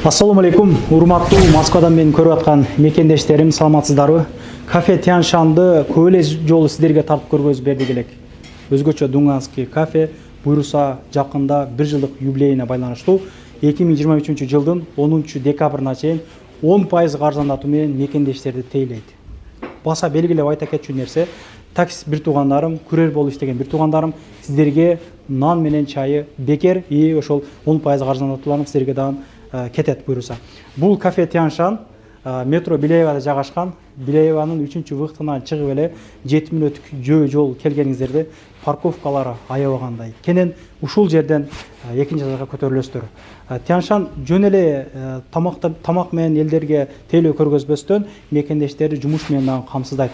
Ассаламу алейкум, урматтуу Москвадан мени көрүп аткан мекендештерим, саламатсыздарбы? Кафе Тяншанды көп эле жолу сиздерге тартып көргөзүп бердик элек. Өзгөчө Дунганский кафе буюрса жакында 1 жылдык юбилейине байланыштуу 2023 жылдын 10 декабрына чейин 10% арзандатуу менен мекендештерди тейлейт. Баса белгилеп айта кетчү нерсе, таксист бир туугандарым, күрөр болуп иштеген бир туугандарым сиздерге нан менен чайы бекер и ошол 10% арзандатууларын сиздерге дагы кетет буюрса. Бул кафе Тяншан метро Билеевада жайгашкан. Билееванын 3-выхтынан чыгып эле 7 мүнөттүк жол келгениңиздерде парковкалары аябагандай. Кенен ушул жерден экинчи этажга көтөрүлөсүздөр. Тяншан жөн эле тамак менен элдерге тейлөө көргөзбөстөн мекендештерди жумуш менен дагы камсыздайт.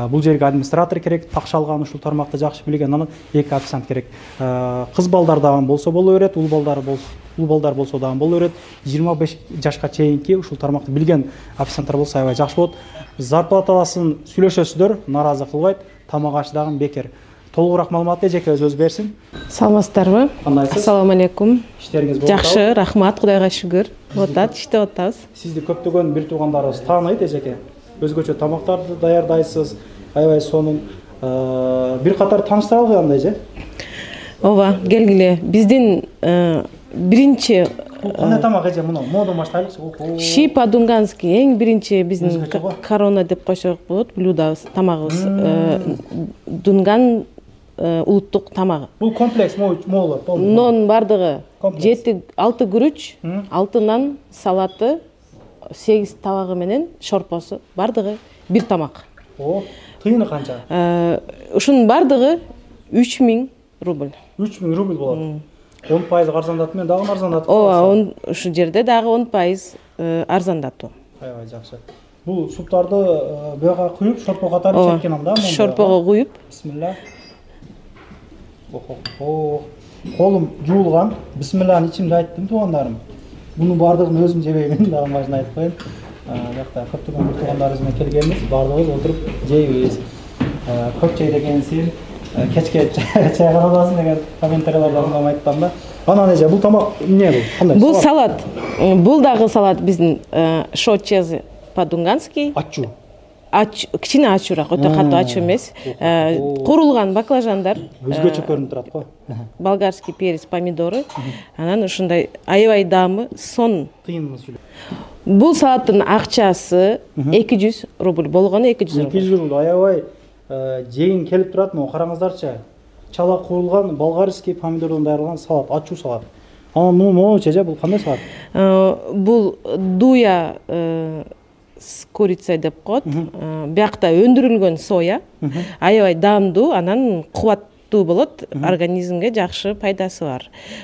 Бул жерге администратор керек, такша алган ушул тармакты жакшы билген, анан 2 официант керек. Кыз балдар дагы болсо боло берет, ул балдар болсо дагы боло берет. 25 жашка чейинки ушул тармакты билген официанттар болсо аябай жакшы болот. Зарплатасын сүйлөшөсүздөр, наразы кылбайт, тамак аш дагы бекер. Толугураак маалыматты эжеке өзүңүз берсин. Саламатсыздарбы? Кандайсыз? Ассаламу алейкум. Иштериңиз болуп Жакшы, рахмат, Кудайга шүгүр. Отат, иштеп атабыз. Сизди көптөгөн бир туугандарыбыз тааныйт эжеке. Өзгөчө тамактарды даярдайсыз, аябай сонун бир катар тааныштыралы андай же? Ооба, келгиле. Биздин биринчи кандай тамак эже муну? Модон баштайлыкчы. Ши по-дунгански эң биринчи биздин корона деп койсок болот, блюдабыз, тамагыбыз. Дунган улуттук тамагы. Бул комплекс моолор, Нон бардыгы 7-6 күрүч, 6 нан, салаты, 8 табагы менен шорпосу, бардыгы бир тамак. Тыйыны канча? Ушунун бардыгы 3000 рубль. 3000 рубль болот. 10% арзандатуу менен дагы арзандатуу. Ооба, ушул жерде дагы 10% арзандатуу. Аябай жакшы. Бул суптарды буяга куюп, шорпо катары чеккен анда. Шорпого куюп. Бисмилла. Колум жуулган. Бисмилланы ичимде айттым туугандарым. Bunun bardığını özüm jebeymin, daha başına aytып koyayım. Yakta köptөгөн bir tуугандарыбыз менен келгенбиз, бардыгыбыз отуруп жейбиз. Көп жей дегенсин, кечке чай кабасың деген комментарийлерди угуп айттым да. Анан эже бул тамак эмне бул? Кандай? Бул салат. Бул дагы салат биздин шочези по-дунгански. Ачуу. Кичине ачуураак, өтө катуу ачуу эмес. Курулган баклажандар. Өзгөчө көрүнүп турат го. Болгарский перец, помидоры. Анан ушундай аябай даамы, сонун. Тыйынын сүйлөп. Бул салаттын акчасы 200 рубль болгону 200 рубль. 200 рубль аябай жегин келип турат. Могу караңыздарчы. Чала курулган болгарский помидордон даярдалган салат, ачуу салат. Анан могучу эже бул кандай салат? Бул дуя с курицей деп коет. Биякта өндүрүлгөн соя. Аябай даамдуу, анан кубаттуу болот, организмге жакшы пайдасы бар.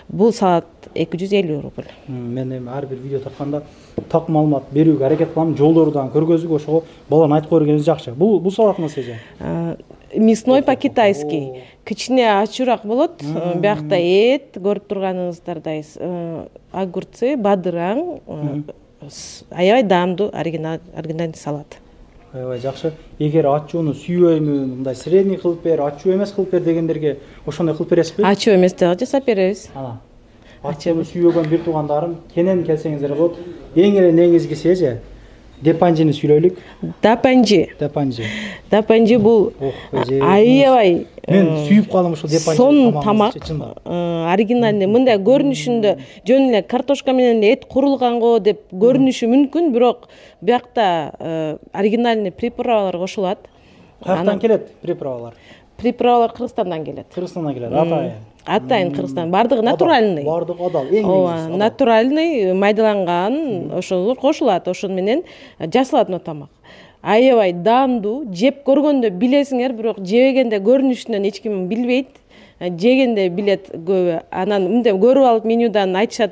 Бул салат 250 рубль. Мен эми ар бир видео тартканда так маалымат берүүгө аракет кылам, жолдордон көргөзүүгө ошого баланы айтып койгенибиз жакшы. Бул салат эмес эже? Мясной по-китайски. Кичине ачуураак болот. Биякта эт, көрүп турганыңыздардай огурцы, бадыраң, аябай даамдуу оригинальный салат. Аябай жакшы. Эгер ачууну сүйбөймүн, мындай средний кылып бер, ачуу эмес кылып бер дегендерге ошондой кылып бересизби? Ачуу эмес дагы жасап беребиз. Ачууну сүйбөгөн бир туугандарым, кенен келсеңиздер болот. Эң эле негизгиси эже депанжини сүйлөйлүк. Депанжи бул аябай мен сүйүп калдым ушул депанжи. Сонун тамак, оригинальный. Мындай көрүнүшүндө жөн эле картошка менен эт курулганго деп көрүнүшү мүмкүн, бирок биякта оригинальный приправалар кошулат. Каяктан келет приправалар? Приправалар Кыргызстандан келет. Атайын Кыргызстан. Бардыгы натуральный. Бардыгы адал, эң негизгиси. Натуральный, майдаланган, ошолор кошулат, ошон менен жасалат мына тамак. Аябай даамдуу, жеп көргөндө билесиңер, бирок жебегенде көрүнүшүнөн эч ким билбейт. Жегенде билет көбү. Анан мындай көрүп алып менюдан айтышат,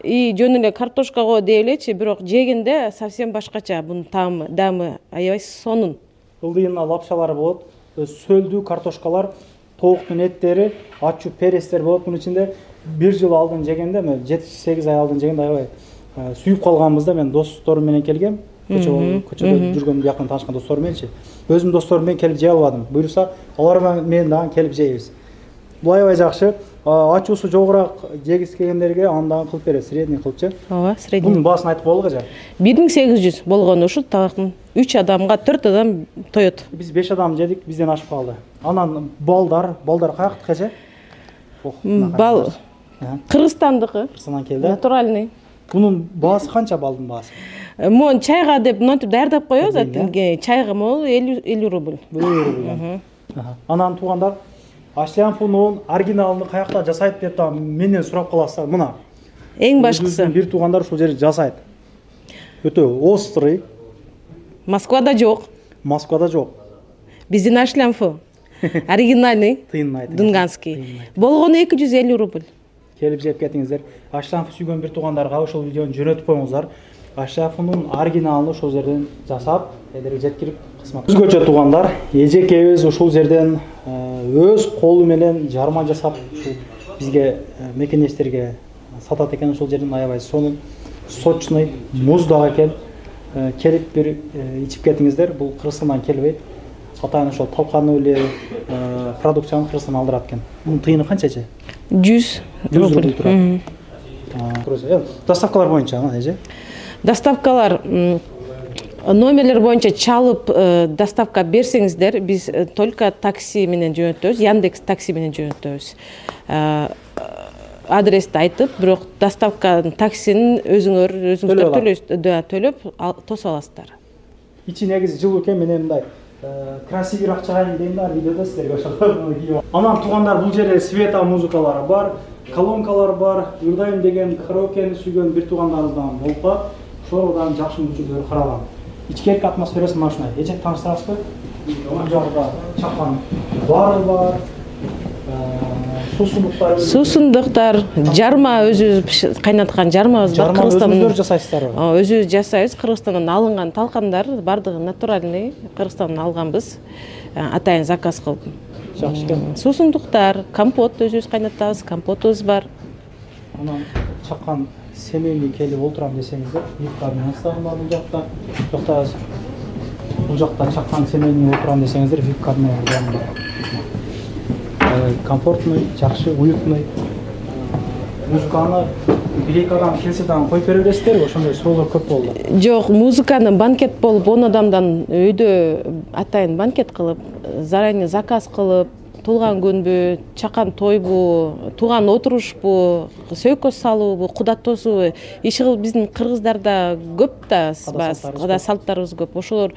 жөн эле картошка го деп элечи, бирок жегенде совсем башкача. Бунун даамы аябай сонун. Ылдыйына лапшалары болот, сөлдүү картошкалар, тооктун эттери, ачуу перестер болот. Мунун ичинде 1 жыл алдын жегенде, 7-8 ай алдын жегенде аябай сүйүп калганбызда, мен досторум менен келгем. Көчөдө жүргөн жакын таанышкан досторум мененчи. Өзүм досторум менен келип жей албадым. Буюрса, алар менен дагы келип жейбиз. Бул аябай жакшы. ачуусу жогураак жегиси келгендерге андагы кылып берет, средний кылыпчы. ооба, средний. Бунун баасын айтып коелуга жа. 1800 болгону ушу тагын 3 адамга 4 адам тоет. Биз 5 адам жедик, бизден ашып калды. Анан балдар каяктыкы же? Бал Кыргызстандыкы. Кыргызстандан келди. Натуральный. Бунун баасы канча балдын баасы? Мон чайга деп мынтип даярдап коебуз, чайга могу 50 рубль. 50 рубль. Анан туугандар, Ашлямфунун оригиналын каякта жасайт деп да менден сурап каласыздар. Мына. Эң башкысы. Бир туугандар ушул жерде жасайт. Өтө острый. Москвада жок. Москвада жок. Биздин Ашлямфу. Оригинальный. Тыйынын айтыңыз. Дунганский. Болгону 250 рубль. Келип жеп кетиңиздер. Ашлямфу сүйгөн бир туугандарга ошол видеону жөнөтүп коюңуздар. Ашлямфунун оригиналын ошол жерден жасап, элерге жеткирип кызмат. Өзгөчө туугандар, эжекебиз ушул жерден өз колу менен жарма жасап, ушул бизге мекендештерге сатат экен. Ошол жерден аябай сонун сочный муз дагы экен. Келип бир ичип кетиңиздер. Бул Кыргызстандан келбейт. Атайын ошол талканы эле продукцияны Кыргызстандан алдырат экен. Мунун тыйыны канчачы? 100 рубль турат. Доставкалар боюнча эже? Доставкалар номерлер боюнча чалып доставка берсеңиздер, биз только такси менен жөнөтөбүз, Яндекс такси менен жөнөтөбүз. Адрести айтып, бирок доставканын таксинин өзүңөр төлөп тосуп аласыздар. Ичи негизи жылуу экен, менен мындай красивыйраак чыгайын дейм да, видеодо силерге ошол. Анан туугандар, бул жерде света музыкалары бар, колонкалар бар, ырдайм деген караокени сүйгөн бир туугандарыбыздан болуп, ошолордан жакшы мүмкүнчүлүктөр каралган. Ичкерки атмосферасы мына ушундай. Эжек тааныштырасызбы? Оң жагында чакан бары бар. Суусундуктар, жарма өзүбүз кайнаткан жармабыз бар. Кыргызстандан өзүңүздөр жасайсыздарбы? Өзүбүз жасайбыз. Кыргызстандан алынган талкандар бардыгы натуральный, Кыргызстандан алганбыз. Атайын заказ кылып. Жакшы экен. Суусундуктар, компот өзүбүз кайнатабыз, компотубуз бар. Анан чакан семейный келип отурам десеңиздер, вип-кабинасы бар бул жакта. Бул жакта чакан семейный отурам десеңиздер, вип-кабинасы бар. Комфортный, жакшы, уютный. Музыканы бир-эки адам келсе дагы коюп бере бересиздерби? Ошондой суроолор көп болду. Жок, музыканы банкет болуп, 10 адамдан өйдө атайын банкет кылып, заранее заказ кылып, туулган күнбү, чакан тойбу, тууган отурушпу, сөйкө салуубу, куда тосубу, иши кылып биздин кыргыздарда көп да када салттарыбыз көп. Ошолор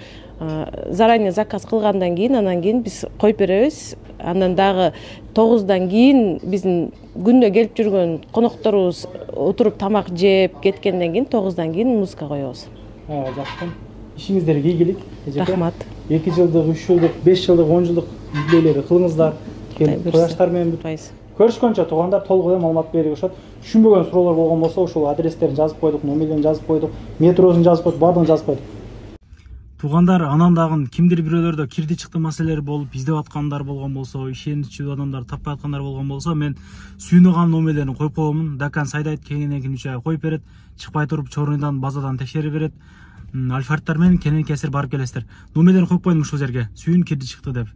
заранее заказ кылгандан кийин, анан кийин биз коюп беребиз. Андан дагы 9-дан кийин биздин күндө келип жүргөн конокторубуз отуруп тамак жеп кеткенден кийин 9-дан кийин музыка коебуз. Жакшы. Ишиңиздерге ийгилик. Рахмат. 2 жылдык, 3 жылдык, 5 жылдык, 10 жылдык юбилейлерди кылыңыздар. Кояштар менен көрүшкөнчө туугандар толугу маалымат берип ошот. Түшүнбөгөн суроолор болгон болсо, ошол адрестерин жазып койдук, номерлерин жазып койдук, метросун жазып койдук, баардыгын жазып койдук. Туугандар, анан дагы кимдир бирөөлөрдө кирди чыкты маселелер болуп, издеп аткандар болгон болсо, ишеничүү адамдар таппай аткандар болгон болсо, мен сүйүнөган номерлерин коюп коемун. Дакан сайдайт кеңинен кийин коюп берет, чыкпай туруп чорундан базадан текшерип берет. Альфардтар менен кенен кесир барып келесиздер. Номерлерин коюп койдум ушул жерге. Сүйүн кирди чыкты деп.